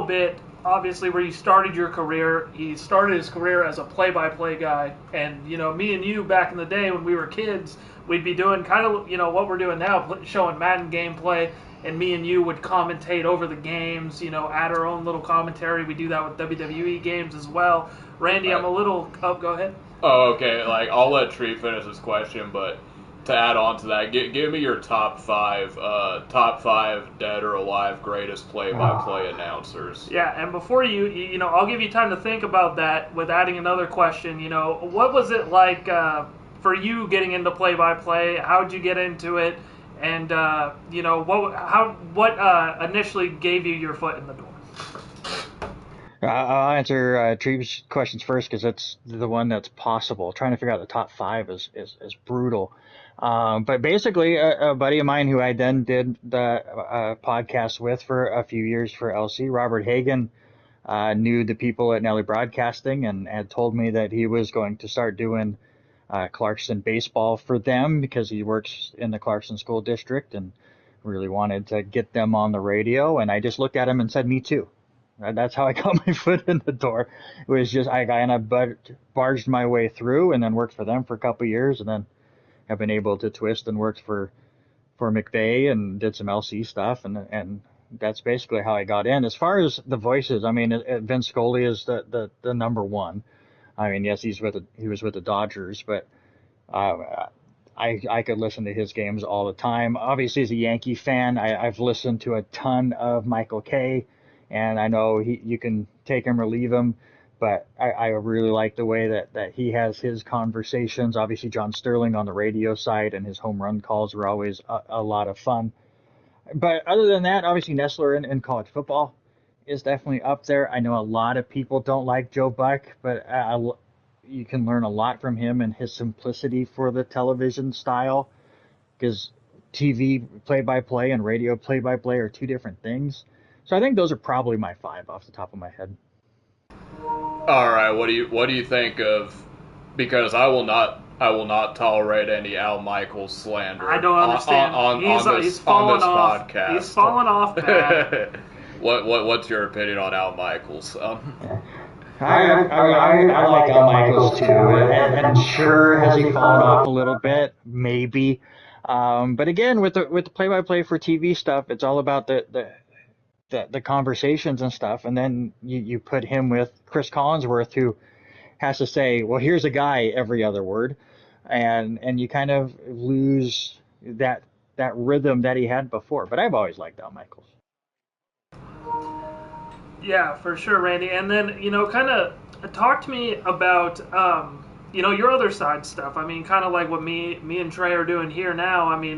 bit, obviously, where you started your career. He started his career as a play-by-play guy, and me and you back in the day when we were kids, we'd be doing kind of what we're doing now, showing Madden gameplay, and me and you would commentate over the games, add our own little commentary. We do that with WWE games as well. Randy, Right. I'm a little. Oh, go ahead. Oh, okay. Like, I'll let Treeb finish his question, but to add on to that, give me your top five dead or alive greatest play-by-play announcers. Yeah, and before I'll give you time to think about that with adding another question. What was it like for you getting into play-by-play? How'd you get into it? And what initially gave you your foot in the door? I'll answer Treeb's questions first because that's the one that's possible. Trying to figure out the top five is brutal. But basically, a buddy of mine who I then did the podcast with for a few years for LC, Robert Hagan, knew the people at Nelly Broadcasting and had told me that he was going to start doing Clarkson baseball for them because he works in the Clarkson School District and really wanted to get them on the radio. And I just looked at him and said, me too. That's how I got my foot in the door. It was just I kind of barged my way through and then worked for them for a couple of years and then have been able to twist and worked for McVeigh and did some LC stuff and that's basically how I got in. As far as the voices, I mean, Vince Scully is the number one. I mean, yes, he was with the Dodgers, but I could listen to his games all the time. Obviously, as a Yankee fan, I've listened to a ton of Michael Kay. And I know you can take him or leave him, but I really like the way that he has his conversations. Obviously, John Sterling on the radio side and his home run calls were always a lot of fun. But other than that, obviously, Nestler in college football is definitely up there. I know a lot of people don't like Joe Buck, but you can learn a lot from him and his simplicity for the television style because TV play-by-play and radio play-by-play are two different things. So I think those are probably my five off the top of my head. All right, what do you think of? Because I will not tolerate any Al Michaels slander. I don't understand. On this podcast. He's fallen off bad. What's your opinion on Al Michaels? I like Al Michaels too, and sure has he fallen off a little bit, maybe. But again, with the play-by-play for TV stuff, it's all about the conversations and stuff, and then you put him with Chris Collinsworth, who has to say, well, here's a guy every other word, and you kind of lose that rhythm that he had before. But I've always liked Al Michaels. Yeah, for sure, Randy. And then kind of talk to me about your other side stuff. I mean, kind of like what me and Trey are doing here now. I mean,